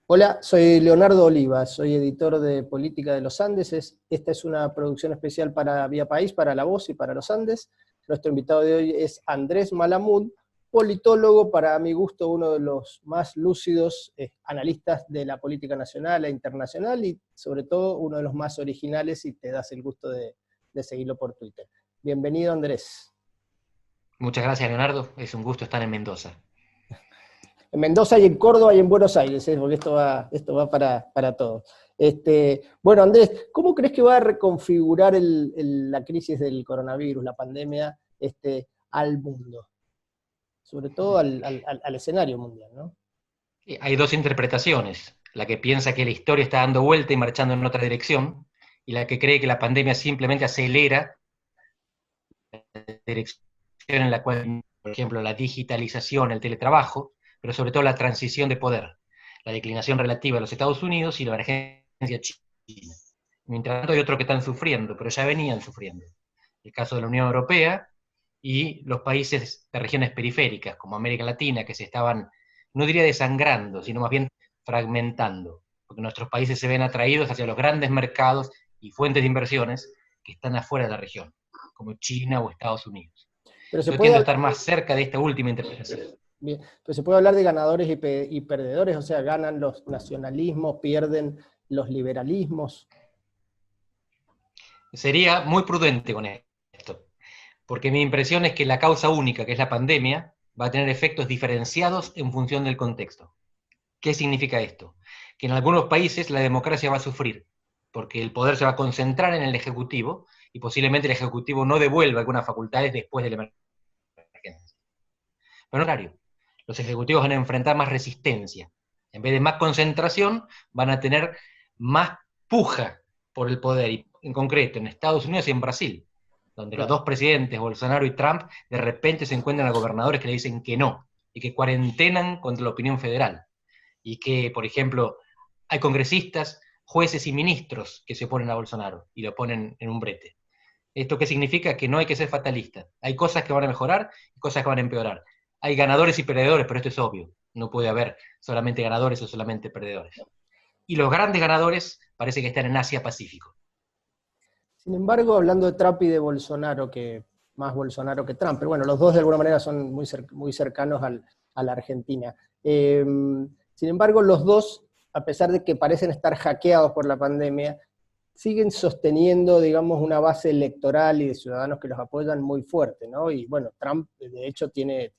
Hola, soy Leonardo Oliva, soy editor de Política de los Andes. Esta es una producción especial para Vía País, para La Voz y para los Andes. Nuestro invitado de hoy es Andrés Malamud, politólogo, para mi gusto uno de los más lúcidos analistas de la política nacional e internacional y sobre todo uno de los más originales, y te das el gusto de seguirlo por Twitter. Bienvenido, Andrés. Muchas gracias, Leonardo. Es un gusto estar en Mendoza. En Mendoza y en Córdoba y en Buenos Aires, porque esto va para todos. Bueno, Andrés, ¿cómo crees que va a reconfigurar la crisis del coronavirus, la pandemia, al mundo? Sobre todo al escenario mundial, ¿no? Hay dos interpretaciones, la que piensa que la historia está dando vuelta y marchando en otra dirección, y la que cree que la pandemia simplemente acelera la dirección en la cual, por ejemplo, la digitalización, el teletrabajo, pero sobre todo la transición de poder, la declinación relativa a los Estados Unidos y la emergencia china. Mientras tanto hay otros que están sufriendo, pero ya venían sufriendo. El caso de la Unión Europea y los países de regiones periféricas, como América Latina, que se estaban, no diría desangrando, sino más bien fragmentando, porque nuestros países se ven atraídos hacia los grandes mercados y fuentes de inversiones que están afuera de la región, como China o Estados Unidos. Pero se Yo puede tiendo a hablar, estar más cerca de esta última interpretación. bien, pero se puede hablar de ganadores y perdedores, o sea, ganan los nacionalismos, pierden los liberalismos. Sería muy prudente con esto, porque mi impresión es que la causa única, que es la pandemia, va a tener efectos diferenciados en función del contexto. ¿Qué significa esto? Que en algunos países la democracia va a sufrir, porque el poder se va a concentrar en el Ejecutivo y posiblemente el Ejecutivo no devuelva algunas facultades después de la emergencia. Pero al contrario, los Ejecutivos van a enfrentar más resistencia. En vez de más concentración, van a tener más puja por el poder, y en concreto en Estados Unidos y en Brasil, donde los Claro. dos presidentes, Bolsonaro y Trump, de repente se encuentran a gobernadores que le dicen que no, y que cuarentenan contra la opinión federal y que, por ejemplo, hay congresistas, jueces y ministros que se oponen a Bolsonaro y lo ponen en un brete. ¿Esto qué significa? Que no hay que ser fatalista. Hay cosas que van a mejorar y cosas que van a empeorar. Hay ganadores y perdedores, pero esto es obvio. No puede haber solamente ganadores o solamente perdedores. Y los grandes ganadores parece que están en Asia-Pacífico. Sin embargo, hablando de Trump y de Bolsonaro, que más Bolsonaro que Trump, pero bueno, los dos de alguna manera son muy cercanos a la Argentina. Sin embargo, los dos, a pesar de que parecen estar hackeados por la pandemia, siguen sosteniendo, digamos, una base electoral y de ciudadanos que los apoyan muy fuerte, ¿no? Y bueno, Trump, de hecho, tiene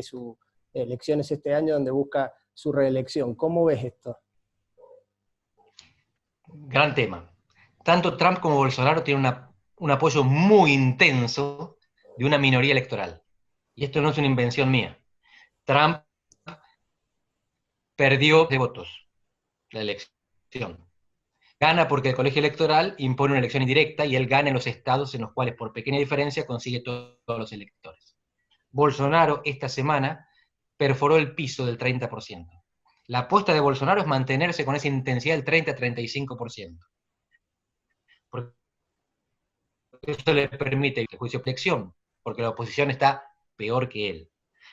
sus elecciones este año donde busca su reelección. ¿Cómo ves esto? Gran tema. Tanto Trump como Bolsonaro tienen un apoyo muy intenso de una minoría electoral. Y esto no es una invención mía. Trump perdió de votos la elección. Gana porque el colegio electoral impone una elección indirecta y él gana en los estados en los cuales por pequeña diferencia consigue todos los electores. Bolsonaro esta semana perforó el piso del 30%. La apuesta de Bolsonaro es mantenerse con esa intensidad del 30-35%. Porque eso le permite el juicio de elección, porque la oposición está peor que él.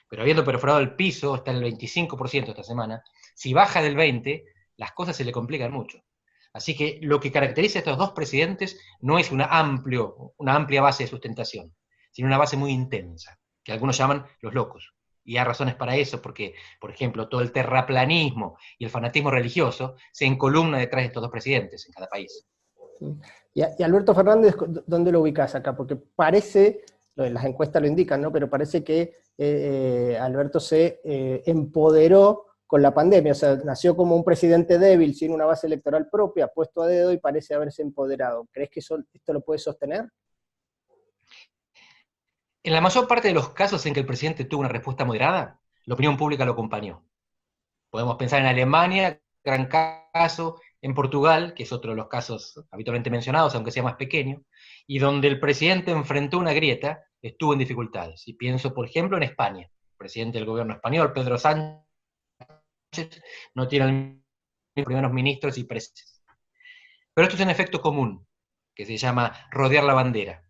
Pero habiendo perforado el piso, está en el 25% esta semana, si baja del 20%, las cosas se le complican mucho. Así que lo que caracteriza a estos dos presidentes no es una amplia base de sustentación, sino una base muy intensa, que algunos llaman los locos. Y hay razones para eso, porque, por ejemplo, todo el terraplanismo y el fanatismo religioso se encolumna detrás de estos dos presidentes en cada país. Y Alberto Fernández, ¿dónde lo ubicás acá? Porque parece, las encuestas lo indican, ¿no? Pero parece que Alberto se empoderó con la pandemia, o sea, nació como un presidente débil, sin una base electoral propia, puesto a dedo y parece haberse empoderado. ¿Crees que esto lo puede sostener? En la mayor parte de los casos en que el presidente tuvo una respuesta moderada, la opinión pública lo acompañó. Podemos pensar en Alemania, gran caso, en Portugal, que es otro de los casos habitualmente mencionados, aunque sea más pequeño, y donde el presidente enfrentó una grieta, estuvo en dificultades. Y pienso, por ejemplo, en España. El presidente del gobierno español, Pedro Sánchez, no tiene los primeros ministros y presidentes. Pero esto es un efecto común, que se llama rodear la bandera.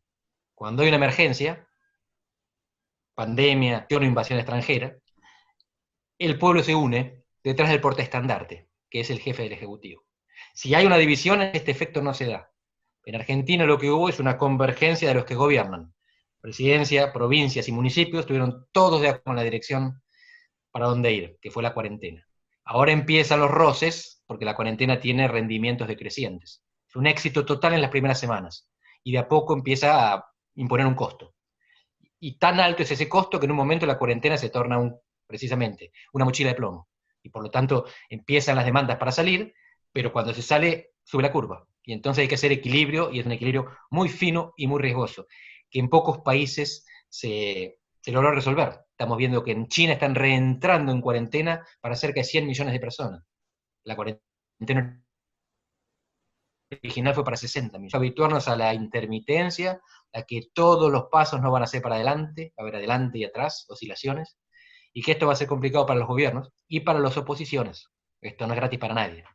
Cuando hay una emergencia, pandemia o invasión extranjera, el pueblo se une detrás del portaestandarte, que es el jefe del Ejecutivo. Si hay una división, este efecto no se da. En Argentina lo que hubo es una convergencia de los que gobiernan. Presidencia, provincias y municipios estuvieron todos de acuerdo en la dirección para dónde ir, que fue la cuarentena. Ahora empiezan los roces, porque la cuarentena tiene rendimientos decrecientes. Es un éxito total en las primeras semanas, y de a poco empieza a imponer un costo. Y tan alto es ese costo que en un momento la cuarentena se torna precisamente una mochila de plomo. Y por lo tanto empiezan las demandas para salir, pero cuando se sale sube la curva. Y entonces hay que hacer equilibrio, y es un equilibrio muy fino y muy riesgoso, que en pocos países se logró resolver. Estamos viendo que en China están reentrando en cuarentena para cerca de 100 millones de personas. La cuarentena original fue para 60 millones. Habituarnos a la intermitencia, a que todos los pasos no van a ser para adelante, va a haber adelante y atrás, oscilaciones, y que esto va a ser complicado para los gobiernos y para las oposiciones. Esto no es gratis para nadie.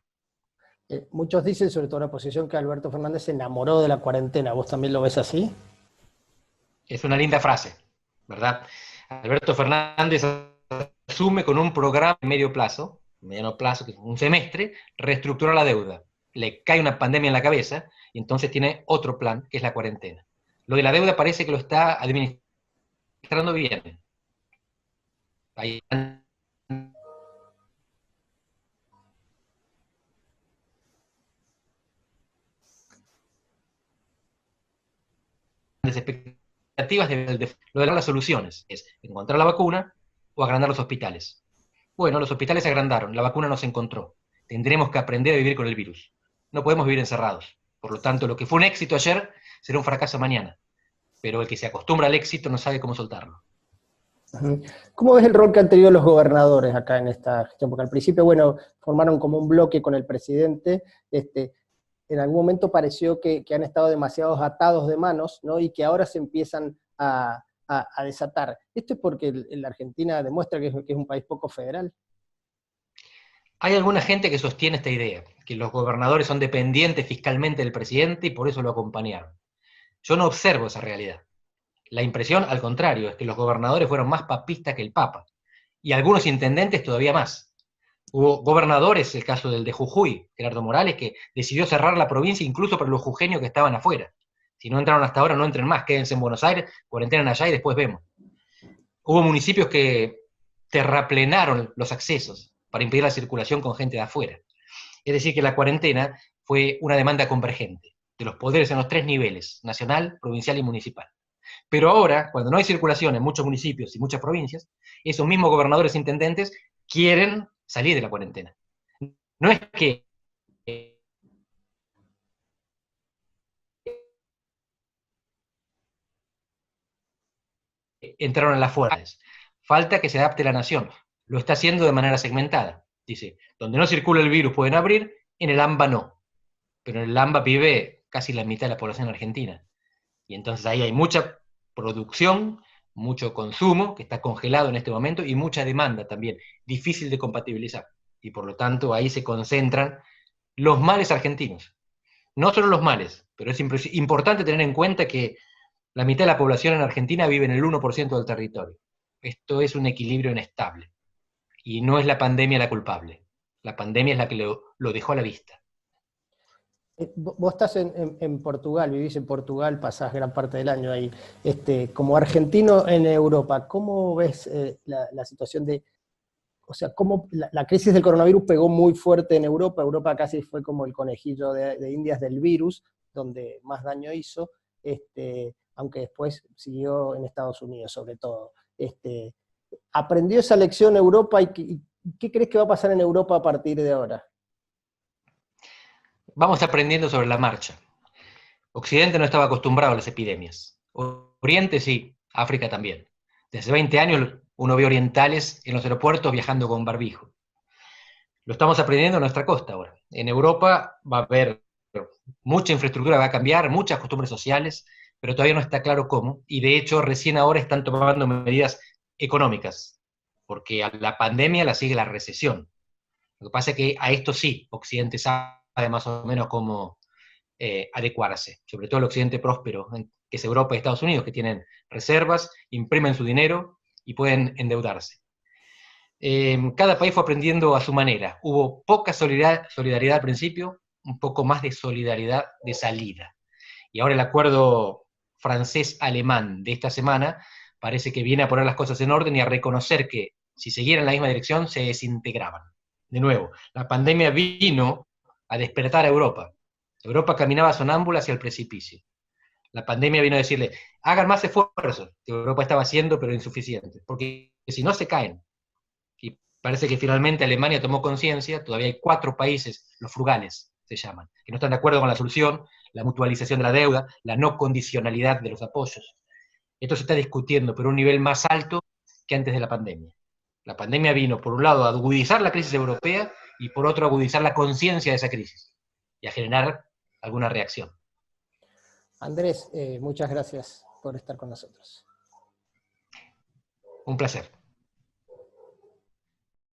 Muchos dicen, sobre todo la oposición, que Alberto Fernández se enamoró de la cuarentena. ¿Vos también lo ves así? Es una linda frase, ¿verdad? Alberto Fernández asume con un programa de mediano plazo, que es un semestre, reestructura la deuda. Le cae una pandemia en la cabeza y entonces tiene otro plan, que es la cuarentena. Lo de la deuda parece que lo está administrando bien. Ahí expectativas lo de las soluciones es encontrar la vacuna o agrandar los hospitales. Bueno, los hospitales se agrandaron, la vacuna no se encontró. Tendremos que aprender a vivir con el virus. No podemos vivir encerrados. Por lo tanto, lo que fue un éxito ayer será un fracaso mañana. Pero el que se acostumbra al éxito no sabe cómo soltarlo. ¿Cómo ves el rol que han tenido los gobernadores acá en esta gestión? Porque al principio, bueno, formaron como un bloque con el presidente, en algún momento pareció que han estado demasiado atados de manos, ¿no? Y que ahora se empiezan a desatar. ¿Esto es porque la Argentina demuestra que es un país poco federal? Hay alguna gente que sostiene esta idea, que los gobernadores son dependientes fiscalmente del presidente y por eso lo acompañaron. Yo no observo esa realidad. La impresión, al contrario, es que los gobernadores fueron más papistas que el Papa, y algunos intendentes todavía más. Hubo gobernadores, el caso del de Jujuy, Gerardo Morales, que decidió cerrar la provincia incluso para los jujeños que estaban afuera. Si no entraron hasta ahora, no entren más, quédense en Buenos Aires, cuarentenen allá y después vemos. Hubo municipios que terraplenaron los accesos para impedir la circulación con gente de afuera. Es decir, que la cuarentena fue una demanda convergente de los poderes en los tres niveles, nacional, provincial y municipal. Pero ahora, cuando no hay circulación en muchos municipios y muchas provincias, esos mismos gobernadores e intendentes quieren salir de la cuarentena. No es que entraron a las fuerzas. Falta que se adapte la nación. Lo está haciendo de manera segmentada. Dice, donde no circula el virus pueden abrir, en el AMBA no. Pero en el AMBA vive casi la mitad de la población argentina. Y entonces ahí hay mucha producción, mucho consumo, que está congelado en este momento, y mucha demanda también, difícil de compatibilizar. Y por lo tanto ahí se concentran los males argentinos. No solo los males, pero es importante tener en cuenta que la mitad de la población en Argentina vive en el 1% del territorio. Esto es un equilibrio inestable. Y no es la pandemia la culpable. La pandemia es la que lo dejó a la vista. Vos estás en Portugal, vivís en Portugal, pasás gran parte del año ahí. Como argentino en Europa, ¿cómo ves la situación de, o sea, cómo la crisis del coronavirus pegó muy fuerte en Europa? Europa casi fue como el conejillo de Indias del virus, donde más daño hizo, aunque después siguió en Estados Unidos sobre todo. ¿Aprendió esa lección Europa y qué crees que va a pasar en Europa a partir de ahora? Vamos aprendiendo sobre la marcha. Occidente no estaba acostumbrado a las epidemias. Oriente sí, África también. Desde 20 años uno ve orientales en los aeropuertos viajando con barbijo. Lo estamos aprendiendo en nuestra costa ahora. En Europa va a haber mucha infraestructura, va a cambiar, muchas costumbres sociales, pero todavía no está claro cómo. Y de hecho recién ahora están tomando medidas económicas, porque a la pandemia la sigue la recesión. Lo que pasa es que a esto sí, Occidente sabe más o menos cómo adecuarse, sobre todo el Occidente próspero, que es Europa y Estados Unidos, que tienen reservas, imprimen su dinero y pueden endeudarse. Cada país fue aprendiendo a su manera. Hubo poca solidaridad al principio, un poco más de solidaridad de salida. Y ahora el acuerdo francés-alemán de esta semana parece que viene a poner las cosas en orden y a reconocer que si siguieran en la misma dirección se desintegraban. De nuevo, la pandemia vino a despertar a Europa. Europa caminaba sonámbula hacia el precipicio. La pandemia vino a decirle, hagan más esfuerzos, que Europa estaba haciendo, pero insuficientes, porque si no se caen. Y parece que finalmente Alemania tomó conciencia, todavía hay 4 países, los frugales se llaman, que no están de acuerdo con la solución, la mutualización de la deuda, la no condicionalidad de los apoyos. Esto se está discutiendo, pero a un nivel más alto que antes de la pandemia. La pandemia vino, por un lado, a agudizar la crisis europea y por otro, a agudizar la conciencia de esa crisis y a generar alguna reacción. Andrés, muchas gracias por estar con nosotros. Un placer.